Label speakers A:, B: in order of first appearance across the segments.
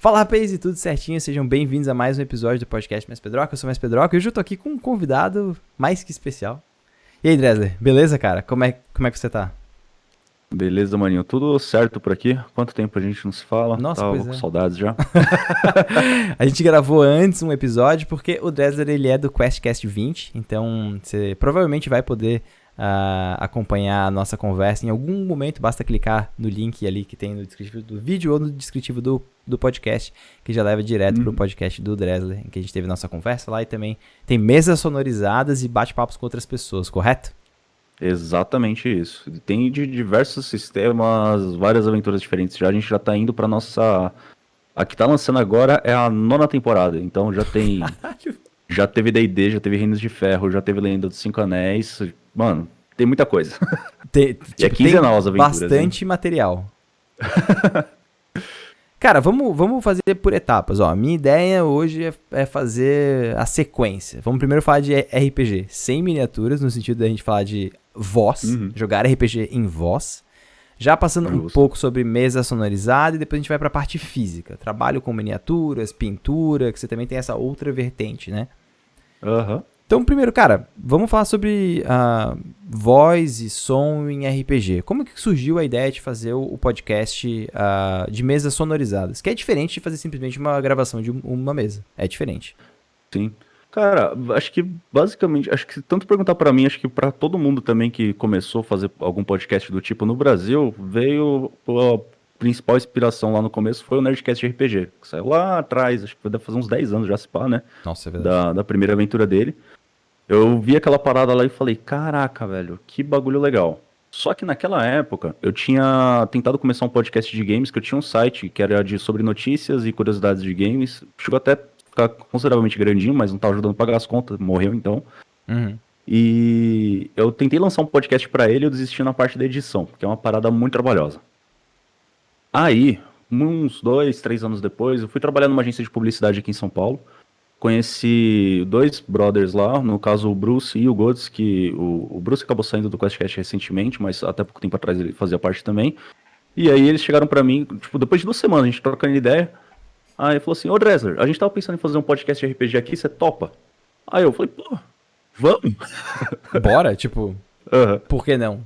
A: Fala, rapaz, e tudo certinho? Sejam bem-vindos a mais um episódio do podcast Mais Pedroca. Eu sou Mais Pedroca e hoje eu tô aqui com um convidado mais que especial. E aí, Dresler, beleza, cara? Como é que você tá?
B: Beleza, maninho. Tudo certo por aqui? Quanto tempo a gente não se fala?
A: Nossa,
B: Tava
A: pois
B: com
A: é.
B: saudades já.
A: A gente gravou antes um episódio porque o Dresler, ele é do QuestCast 20, então você provavelmente vai poder acompanhar a nossa conversa em algum momento. Basta clicar no link ali que tem no descritivo do vídeo ou no descritivo do podcast, que já leva direto pro podcast do Dresler, em que a gente teve nossa conversa lá, e também tem mesas sonorizadas e bate-papos com outras pessoas, correto?
B: Exatamente isso. Tem de diversos sistemas, várias aventuras diferentes. A gente já tá indo pra nossa... A que tá lançando agora é a 9ª temporada. Então já teve D&D, já teve Reinos de Ferro, já teve Lenda dos Cinco Anéis. Mano, tem muita coisa. E é quinzenal as aventuras,
A: bastante material. Cara, vamos fazer por etapas. Ó, a minha ideia hoje é fazer a sequência. Vamos primeiro falar de RPG sem miniaturas, no sentido da gente falar de voz, jogar RPG em voz. Já passando um pouco sobre mesa sonorizada, e depois a gente vai pra parte física. Trabalho com miniaturas, pintura, que você também tem essa outra vertente, né?
B: Aham.
A: Então, primeiro, cara, vamos falar sobre voz e som em RPG. Como que surgiu a ideia de fazer o podcast de mesas sonorizadas? Que é diferente de fazer simplesmente uma gravação de uma mesa. É diferente.
B: Sim. Cara, acho que basicamente, acho que tanto perguntar pra mim, acho que pra todo mundo também que começou a fazer algum podcast do tipo no Brasil, veio a principal inspiração lá no começo foi o Nerdcast RPG, que saiu lá atrás, acho que deve fazer uns 10 anos já, se pá, né?
A: Nossa, é verdade.
B: Da primeira aventura dele. Eu vi aquela parada lá e falei, caraca, velho, que bagulho legal. Só que naquela época, eu tinha tentado começar um podcast de games, que eu tinha um site que era sobre notícias e curiosidades de games. Chegou até a ficar consideravelmente grandinho, mas não tava ajudando a pagar as contas, morreu então.
A: Uhum.
B: E eu tentei lançar um podcast pra ele e eu desisti na parte da edição, porque é uma parada muito trabalhosa. Aí, uns 2, 3 anos depois, eu fui trabalhar numa agência de publicidade aqui em São Paulo. Conheci dois brothers lá, no caso o Bruce e o Gods, que o Bruce acabou saindo do QuestCast recentemente, mas até pouco tempo atrás ele fazia parte também. E aí eles chegaram pra mim, tipo, depois de 2 semanas, a gente trocando ideia. Aí falou assim, ô Dresler, a gente tava pensando em fazer um podcast de RPG aqui, você topa? Aí eu falei, pô, vamos?
A: Bora? Tipo, por que não?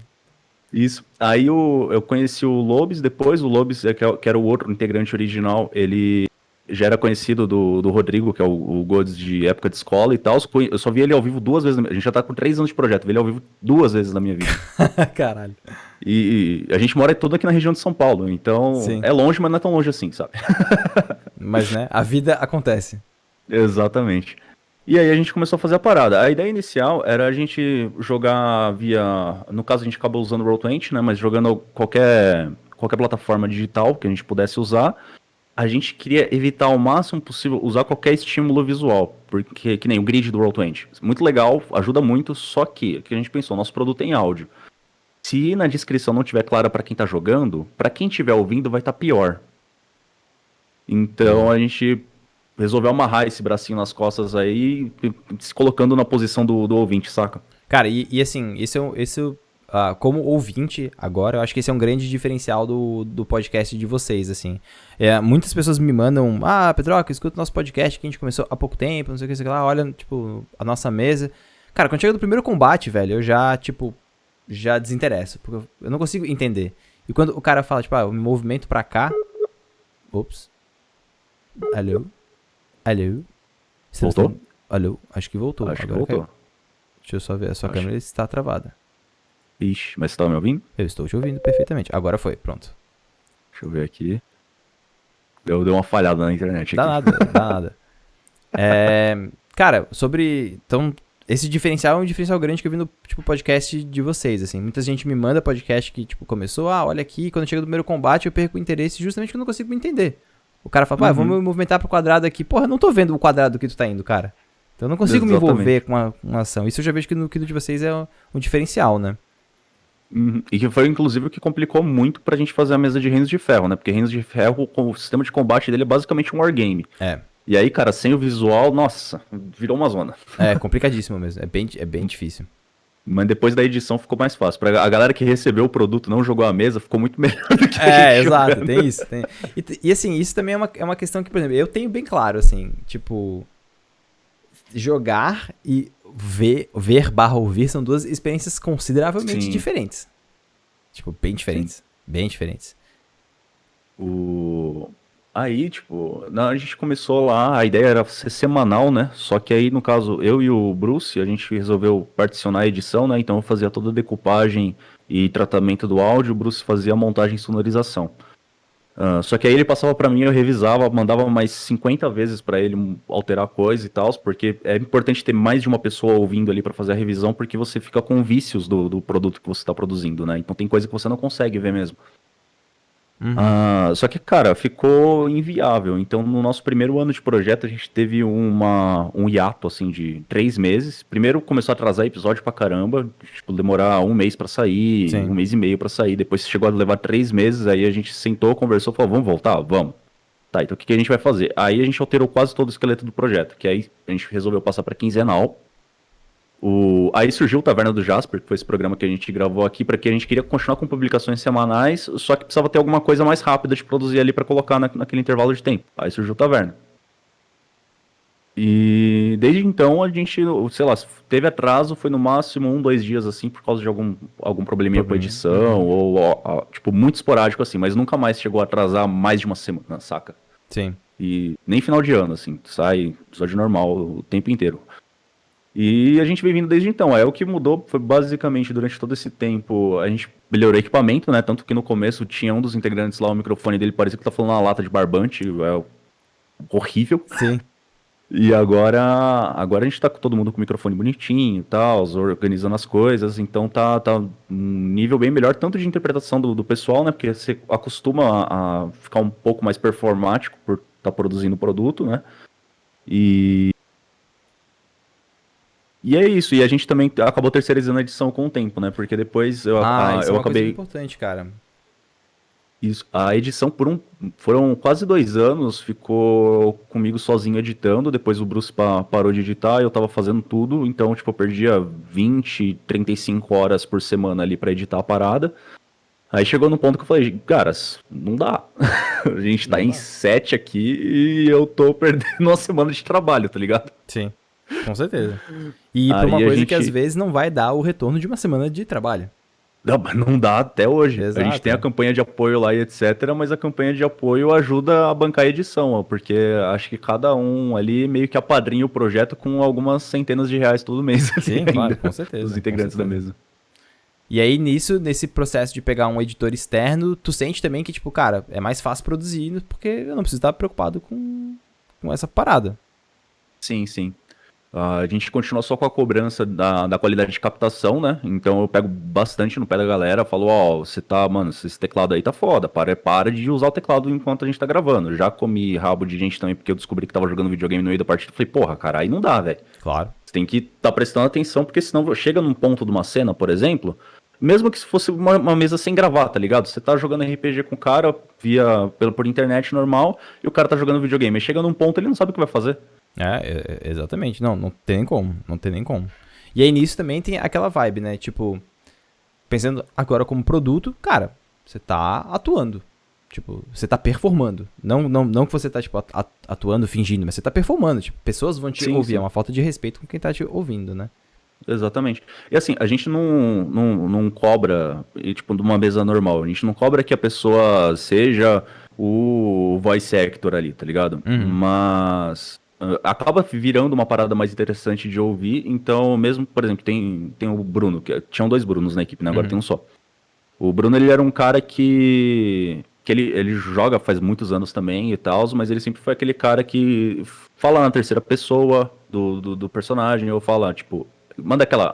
B: Isso. Aí eu conheci o Lobes depois, o Lobes, que era o outro integrante original, ele já era conhecido do Rodrigo, que é o Gods de época de escola e tal. Eu só vi ele ao vivo 2 vezes, a gente já tá com 3 anos de projeto, vi ele ao vivo 2 vezes na minha vida.
A: Caralho.
B: E a gente mora todo aqui na região de São Paulo, então
A: Sim.
B: é longe, mas não é tão longe assim, sabe?
A: Mas, né, a vida acontece.
B: Exatamente. E aí a gente começou a fazer a parada. A ideia inicial era a gente jogar via... No caso a gente acabou usando o Roll20, né? Mas jogando qualquer plataforma digital que a gente pudesse usar. A gente queria evitar ao máximo possível usar qualquer estímulo visual. Porque, que nem o grid do Roll20. Muito legal, ajuda muito, só que a gente pensou, nosso produto tem áudio. Se na descrição não tiver clara para quem tá jogando, para quem estiver ouvindo vai estar pior. Então a gente resolveu amarrar esse bracinho nas costas aí, se colocando na posição do ouvinte, saca?
A: Cara, e assim, como ouvinte agora, eu acho que esse é um grande diferencial do podcast de vocês, assim. Muitas pessoas me mandam, Pedroca, escuta o nosso podcast que a gente começou há pouco tempo, não sei o que lá, olha, tipo, a nossa mesa. Cara, quando chega do primeiro combate, velho, eu já, tipo, já desinteresso, porque eu não consigo entender. E quando o cara fala, tipo, eu me movimento pra cá... Ops. Alô? Alô?
B: Voltou?
A: Alô? Acho que voltou.
B: Acho que
A: Agora
B: voltou.
A: caiu. Deixa eu só ver, a sua câmera está travada.
B: Ixi, mas você tá me ouvindo?
A: Eu estou te ouvindo perfeitamente. Agora foi, pronto.
B: Deixa eu ver aqui. Deu uma falhada na internet aqui.
A: Dá nada. Cara, então, esse diferencial é um diferencial grande que eu vi no tipo, podcast de vocês, assim. Muita gente me manda podcast que, tipo, começou, olha aqui, quando chega no primeiro combate eu perco o interesse justamente porque eu não consigo me entender. O cara fala, vamos me movimentar pro quadrado aqui. Porra, eu não tô vendo o quadrado que tu tá indo, cara. Então eu não consigo me envolver com uma ação. Isso eu já vejo que no de vocês é um diferencial, né?
B: E que foi, inclusive, o que complicou muito pra gente fazer a mesa de Reinos de Ferro, né? Porque Reinos de Ferro, o sistema de combate dele é basicamente um wargame. E aí, cara, sem o visual, nossa, virou uma zona.
A: É complicadíssimo mesmo. É bem difícil.
B: Mas depois da edição ficou mais fácil. Pra a galera que recebeu o produto, não jogou à mesa, ficou muito melhor do que a gente
A: Exato,
B: jogando.
A: tem isso. E assim, isso também é uma questão que, por exemplo, eu tenho bem claro, assim, tipo, jogar e ver/ouvir são duas experiências consideravelmente
B: Sim,
A: diferentes. Tipo, bem
B: sim.
A: diferentes. Bem diferentes.
B: O... Aí, tipo, a gente começou lá, a ideia era ser semanal, né? Só que aí, no caso, eu e o Bruce, a gente resolveu particionar a edição, né? Então eu fazia toda a decupagem e tratamento do áudio, o Bruce fazia a montagem e sonorização. Só que aí ele passava pra mim, eu revisava, mandava mais 50 vezes pra ele alterar coisa e tal, porque é importante ter mais de uma pessoa ouvindo ali pra fazer a revisão, porque você fica com vícios do produto que você tá produzindo, né? Então tem coisa que você não consegue ver mesmo.
A: Uhum.
B: Só que, cara, ficou inviável. Então, no nosso primeiro ano de projeto, a gente teve um hiato, assim, de 3 meses. Primeiro começou a atrasar episódio pra caramba, tipo, demorar um mês pra sair, um
A: Sim.
B: mês e meio pra sair. Depois chegou a levar 3 meses, aí a gente sentou, conversou, falou, vamos voltar? Vamos. Tá, então o que a gente vai fazer? Aí a gente alterou quase todo o esqueleto do projeto, que aí a gente resolveu passar pra quinzenal. Aí surgiu o Taverna do Jasper, que foi esse programa que a gente gravou aqui, para que a gente queria continuar com publicações semanais, só que precisava ter alguma coisa mais rápida de produzir ali para colocar naquele intervalo de tempo. Aí surgiu o Taverna. E desde então a gente, sei lá, teve atraso, foi no máximo 1, 2 dias assim, por causa de algum probleminha com a
A: Probleminha.
B: edição,
A: Uhum.
B: ou tipo, muito esporádico assim, mas nunca mais chegou a atrasar mais de uma semana, saca?
A: Sim.
B: E nem final de ano, assim, sai episódio normal o tempo inteiro. E a gente vem vindo desde então. O que mudou foi basicamente durante todo esse tempo a gente melhorou o equipamento, né? Tanto que no começo tinha um dos integrantes lá, o microfone dele parecia que tá falando uma lata de barbante, horrível.
A: Sim.
B: E agora a gente tá com todo mundo com o microfone bonitinho e tal, organizando as coisas, então tá um nível bem melhor, tanto de interpretação do pessoal, né? Porque você acostuma a ficar um pouco mais performático por estar produzindo o produto, né? E é isso, e a gente também acabou terceirizando a edição com o tempo, né? Porque depois
A: Isso é
B: eu
A: uma coisa
B: acabei.
A: importante, cara.
B: Isso, a edição foram quase 2 anos, ficou comigo sozinho editando. Depois o Bruce parou de editar, eu tava fazendo tudo, então, tipo, eu perdia 20, 35 horas por semana ali pra editar a parada. Aí chegou no ponto que eu falei, caras, não dá. A gente tá
A: Não
B: em
A: dá.
B: 7 aqui e eu tô perdendo uma semana de trabalho, tá ligado?
A: Sim. Com certeza. E pra uma
B: Aí a
A: coisa que às
B: gente.
A: vezes não vai dar o retorno de uma semana de trabalho.
B: Não, mas não dá até hoje. A gente
A: Exato,
B: tem a
A: é.
B: campanha de apoio lá e etc, mas a campanha de apoio ajuda a bancar a edição, ó, porque acho que cada um ali meio que apadrinha o projeto com algumas centenas de reais todo mês ali
A: Sim, claro,
B: ainda,
A: com
B: os
A: certeza, com
B: integrantes da
A: certeza.
B: mesa.
A: E aí, nesse processo de pegar um editor externo, tu sente também que, tipo, cara, é mais fácil produzir porque eu não preciso estar preocupado com essa parada.
B: Sim, sim. A gente continua só com a cobrança da qualidade de captação, né? Então eu pego bastante no pé da galera, falo, ó, você tá, mano, esse teclado aí tá foda, para de usar o teclado enquanto a gente tá gravando. Já comi rabo de gente também, porque eu descobri que tava jogando videogame no meio da partida, falei, porra, cara, aí não dá, velho.
A: Claro.
B: Você tem que estar prestando atenção, porque senão chega num ponto de uma cena, por exemplo, mesmo que se fosse uma mesa sem gravar, tá ligado? Você tá jogando RPG com o cara por internet normal, e o cara tá jogando videogame. Aí chega num ponto, ele não sabe o que vai fazer.
A: Exatamente. Não tem nem como. Não tem nem como. E aí nisso também tem aquela vibe, né? Tipo, pensando agora como produto, cara, você tá atuando. Tipo, você tá performando. Não que você tá, tipo, atuando, fingindo, mas você tá performando. Tipo, pessoas vão te
B: Sim,
A: ouvir. É
B: sim.
A: uma falta de respeito com quem tá te ouvindo, né?
B: Exatamente. E assim, a gente não cobra, tipo, de uma mesa normal, a gente não cobra que a pessoa seja o voice actor ali, tá ligado?
A: Uhum.
B: Mas acaba virando uma parada mais interessante de ouvir, então mesmo, por exemplo, tem o Bruno, tinham 2 Brunos na equipe, né? Agora
A: Uhum.
B: tem um só. O Bruno, ele era um cara que ele joga faz muitos anos também e tal, mas ele sempre foi aquele cara que fala na terceira pessoa do personagem, ou fala, tipo, manda aquela,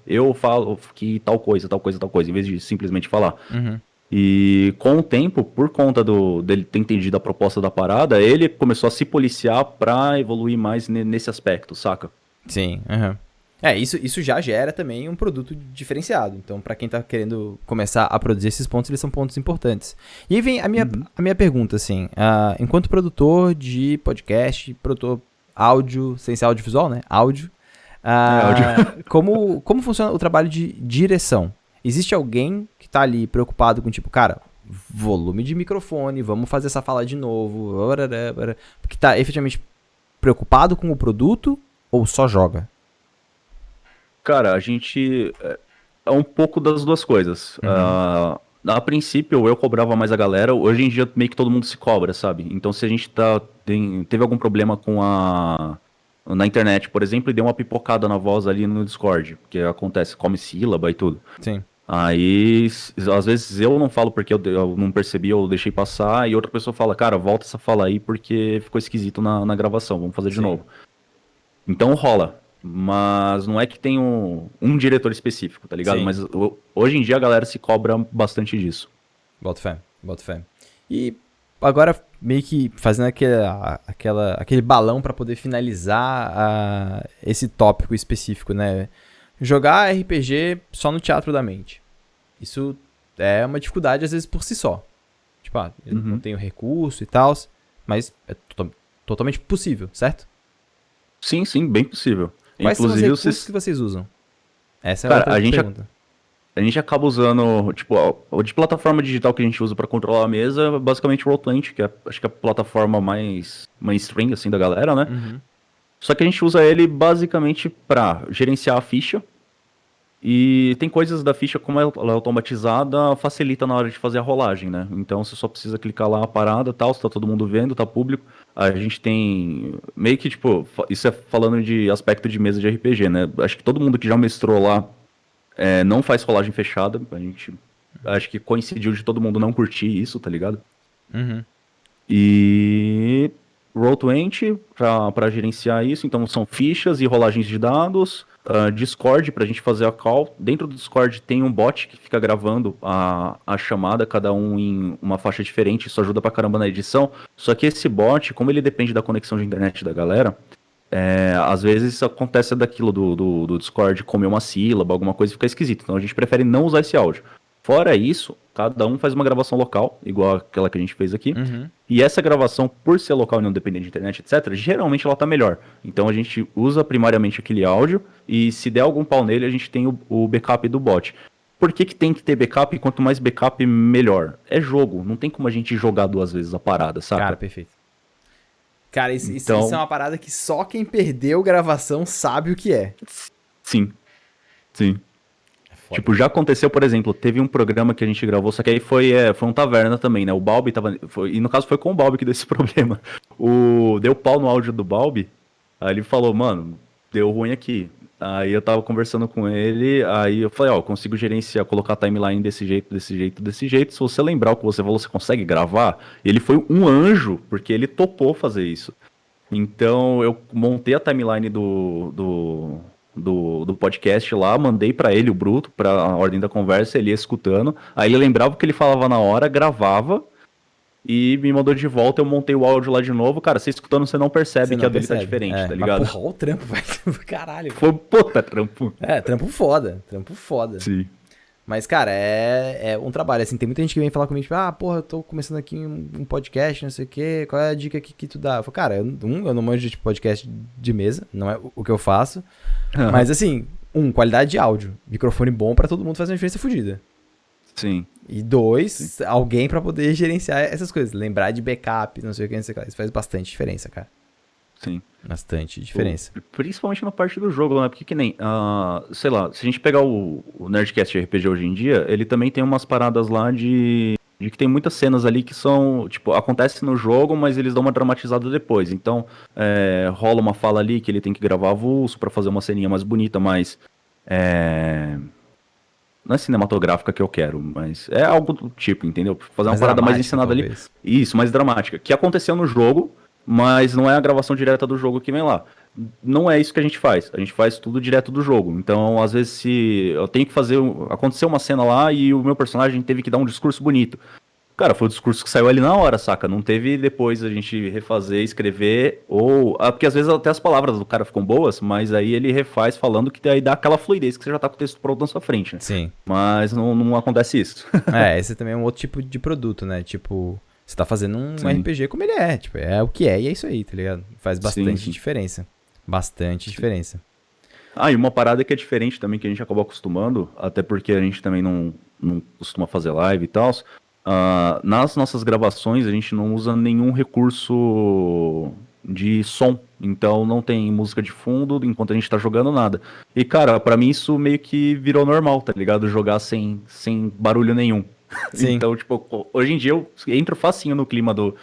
B: eu falo que tal coisa, tal coisa, tal coisa, em vez de simplesmente falar.
A: Uhum.
B: E com o tempo, por conta dele ter entendido a proposta da parada, ele começou a se policiar pra evoluir mais nesse aspecto, saca?
A: Sim, uhum. Isso já gera também um produto diferenciado. Então, pra quem tá querendo começar a produzir esses pontos, eles são pontos importantes. E aí vem
B: Uhum.
A: a minha pergunta, assim. Enquanto produtor de podcast, produtor áudio, sem ser audiovisual, né? Áudio.
B: áudio.
A: Como funciona o trabalho de direção? Existe alguém que tá ali preocupado com, tipo, cara, volume de microfone, vamos fazer essa fala de novo, que tá efetivamente preocupado com o produto ou só joga?
B: Cara, a gente é um pouco das duas coisas. A princípio, eu cobrava mais a galera. Hoje em dia, meio que todo mundo se cobra, sabe? Então, se a gente teve algum problema na internet, por exemplo, e deu uma pipocada na voz ali no Discord, que acontece, come sílaba e tudo.
A: Sim.
B: Aí, às vezes eu não falo porque eu não percebi, eu deixei passar, e outra pessoa fala, cara, volta essa fala aí porque ficou esquisito na gravação, vamos fazer de novo. Então rola. Mas não é que tem um diretor específico, tá ligado?
A: Sim.
B: Mas hoje em dia a galera se cobra bastante disso.
A: Boto fé. E agora, meio que fazendo aquele balão pra poder finalizar esse tópico específico, né? Jogar RPG só no teatro da mente. Isso é uma dificuldade, às vezes, por si só. Tipo, eu não tenho recurso e tal, mas é totalmente possível, certo?
B: Sim, bem possível.
A: Quais
B: Inclusive,
A: são os recursos que vocês usam? Essa é
B: cara,
A: outra pergunta.
B: A gente acaba usando, tipo, de plataforma digital que a gente usa pra controlar a mesa, basicamente o Roll20, que acho que é a plataforma mais mainstream, assim, da galera, né? Só que a gente usa ele basicamente pra gerenciar a ficha. E tem coisas da ficha, como ela é automatizada, facilita na hora de fazer a rolagem, né? Então você só precisa clicar lá a parada e tal, se tá todo mundo vendo, tá público. A gente tem meio que, tipo, isso é falando de aspecto de mesa de RPG, né? Acho que todo mundo que já mestrou lá não faz rolagem fechada. A gente acho que coincidiu de todo mundo não curtir isso, tá ligado? E Roll20 para gerenciar isso, então são fichas e rolagens de dados, Discord para a gente fazer a call. Dentro do Discord tem um bot que fica gravando a chamada, cada um em uma faixa diferente, isso ajuda pra caramba na edição. Só que esse bot, como ele depende da conexão de internet da galera, às vezes acontece daquilo do Discord comer uma sílaba, alguma coisa e fica esquisito. Então a gente prefere não usar esse áudio. Fora isso, cada um faz uma gravação local, igual aquela que a gente fez aqui. E essa gravação, por ser local e não dependente de internet, etc., geralmente ela tá melhor. Então a gente usa primariamente aquele áudio e se der algum pau nele, a gente tem o backup do bot. Por que tem que ter backup? E quanto mais backup, melhor. É jogo, não tem como a gente jogar duas vezes a parada, saca?
A: Cara, perfeito. Cara,
B: Então,
A: isso é uma parada que só quem perdeu gravação sabe o que é.
B: Sim. Tipo, já aconteceu, por exemplo, teve um programa que a gente gravou, só que aí foi um taverna também, né? O Balbi tava. E no caso foi com o Balbi que deu esse problema. Deu pau no áudio do Balbi, aí ele falou, mano, deu ruim aqui. Aí eu tava conversando com ele, aí eu falei, ó, eu consigo gerenciar, colocar a timeline desse jeito. Se você lembrar o que você falou, você consegue gravar? E ele foi um anjo, porque ele topou fazer isso. Então eu montei a timeline do podcast lá, mandei pra ele o bruto, pra ordem da conversa, ele ia escutando. Aí ele lembrava o que ele falava na hora, gravava e me mandou de volta. Eu montei o áudio lá de novo. Cara, você escutando, você não percebe que a dele tá diferente, tá ligado?
A: Mas porra, o trampo, vai. Caralho.
B: Foi puta trampo.
A: Trampo foda.
B: Sim.
A: Mas, cara, é um trabalho, assim, tem muita gente que vem falar comigo, tipo, porra, eu tô começando aqui um podcast, não sei o quê, qual é a dica que tu dá? Eu falo, cara, eu não manjo de podcast de mesa, não é o que eu faço, mas, assim, qualidade de áudio, microfone bom pra todo mundo faz uma diferença fodida.
B: Sim.
A: E 2, alguém pra poder gerenciar essas coisas, lembrar de backup, não sei o que, isso faz bastante diferença, cara.
B: Sim.
A: Bastante diferença.
B: Principalmente na parte do jogo, né? Porque que nem, sei lá, se a gente pegar o Nerdcast RPG hoje em dia, ele também tem umas paradas lá de que tem muitas cenas ali que são, tipo, acontece no jogo, mas eles dão uma dramatizada depois. Então, rola uma fala ali que ele tem que gravar avulso pra fazer uma ceninha mais bonita, mas não é cinematográfica que eu quero, mas é algo do tipo, entendeu? Fazer uma parada mais encenada ali. Isso, mais dramática. Que aconteceu no jogo, mas não é a gravação direta do jogo que vem lá. Não é isso que a gente faz. A gente faz tudo direto do jogo. Então, às vezes, se eu tenho que fazer... Aconteceu uma cena lá e o meu personagem teve que dar um discurso bonito. Cara, foi o discurso que saiu ali na hora, saca? Não teve depois a gente refazer, escrever, ou... porque às vezes até as palavras do cara ficam boas, mas aí ele refaz falando que aí dá aquela fluidez que você já tá com o texto pronto na sua frente, né?
A: Sim.
B: Mas não acontece isso.
A: Esse também é um outro tipo de produto, né? Tipo... Você tá fazendo um
B: Sim.
A: RPG como ele é, tipo, é o que é e é isso aí, tá ligado? Faz bastante
B: Sim.
A: diferença. Bastante diferença.
B: E uma parada que é diferente também, que a gente acabou acostumando, até porque a gente também não costuma fazer live e tal. Nas nossas gravações, a gente não usa nenhum recurso de som. Então não tem música de fundo enquanto a gente tá jogando nada. E, cara, pra mim isso meio que virou normal, tá ligado? Jogar sem barulho nenhum.
A: Sim.
B: Então, tipo, hoje em dia eu entro facinho no clima do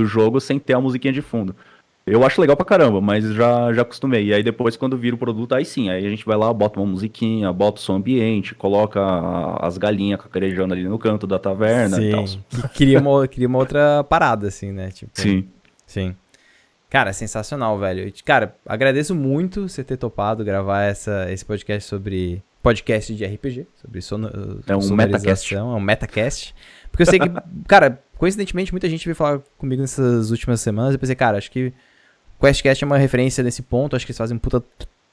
B: jogo sem ter a musiquinha de fundo. Eu acho legal pra caramba, mas já acostumei. E aí depois, quando vira o produto, aí sim, aí a gente vai lá, bota uma musiquinha, bota o som ambiente, coloca as galinhas cacarejando ali no canto da taverna e tal.
A: Sim. E cria uma outra parada, assim, né? Tipo,
B: Sim.
A: sim. Cara, sensacional, velho. Cara, agradeço muito você ter topado gravar esse podcast sobre podcast de RPG, sobre
B: É um metacast.
A: sonorização, é um metacast. Porque eu sei que, cara, coincidentemente, muita gente veio falar comigo nessas últimas semanas. Eu pensei, cara, acho que o QuestCast é uma referência nesse ponto. Acho que eles fazem um puta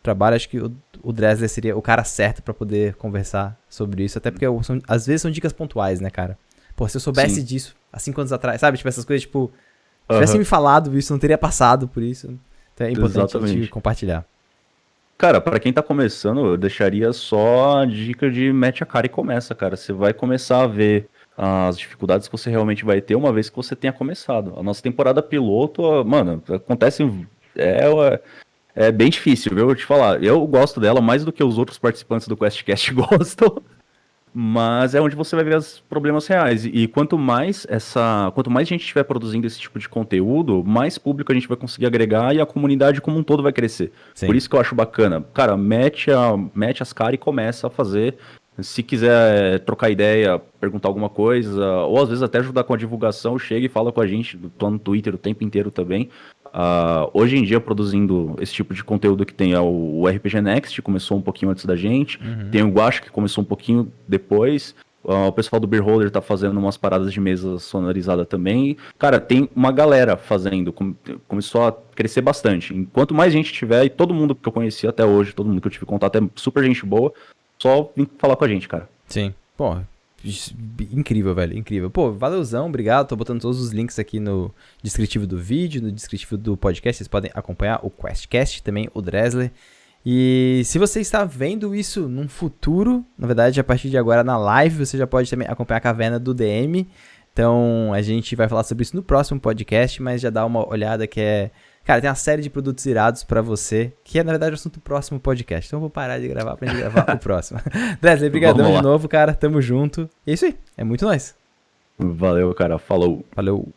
A: trabalho. Acho que o Dresler seria o cara certo pra poder conversar sobre isso. Até porque às vezes são dicas pontuais, né, cara? Pô, se eu soubesse disso há 5 anos atrás, sabe? Tipo, essas coisas, tipo, se tivesse me falado isso, não teria passado por isso. Então é importante a gente compartilhar.
B: Cara, pra quem tá começando, eu deixaria só a dica de mete a cara e começa, cara. Você vai começar a ver as dificuldades que você realmente vai ter uma vez que você tenha começado. A nossa temporada piloto, mano, acontece. É bem difícil, viu? Eu vou te falar. Eu gosto dela mais do que os outros participantes do QuestCast gostam. Mas é onde você vai ver os problemas reais. E quanto mais gente estiver produzindo esse tipo de conteúdo, mais público a gente vai conseguir agregar e a comunidade como um todo vai crescer.
A: Sim.
B: Por isso que eu acho bacana. Cara, mete as caras e começa a fazer. Se quiser trocar ideia, perguntar alguma coisa, ou às vezes até ajudar com a divulgação, chega e fala com a gente. Tô no Twitter o tempo inteiro também. Hoje em dia, produzindo esse tipo de conteúdo que tem o RPG Next, começou um pouquinho antes da gente. Tem o Guacha, que começou um pouquinho depois. O pessoal do Beer Holder tá fazendo umas paradas de mesa sonorizada também. Cara, tem uma galera fazendo. Começou a crescer bastante. Enquanto mais gente tiver, e todo mundo que eu conheci até hoje, todo mundo que eu tive contato é super gente boa, só vem falar com a gente, cara.
A: Sim. Pô, incrível, velho, incrível. Pô, valeuzão, obrigado. Tô botando todos os links aqui no descritivo do vídeo, no descritivo do podcast. Vocês podem acompanhar o QuestCast, também o Dresler. E se você está vendo isso num futuro, na verdade, a partir de agora na live, você já pode também acompanhar a caverna do DM. Então, a gente vai falar sobre isso no próximo podcast, mas já dá uma olhada que é... Cara, tem uma série de produtos irados pra você, que é, na verdade, o assunto do próximo podcast. Então eu vou parar de gravar pra gente gravar o próximo. Dresler, brigadão de novo, cara. Tamo junto. E é isso aí. É muito nóis.
B: Valeu, cara. Falou.
A: Falou.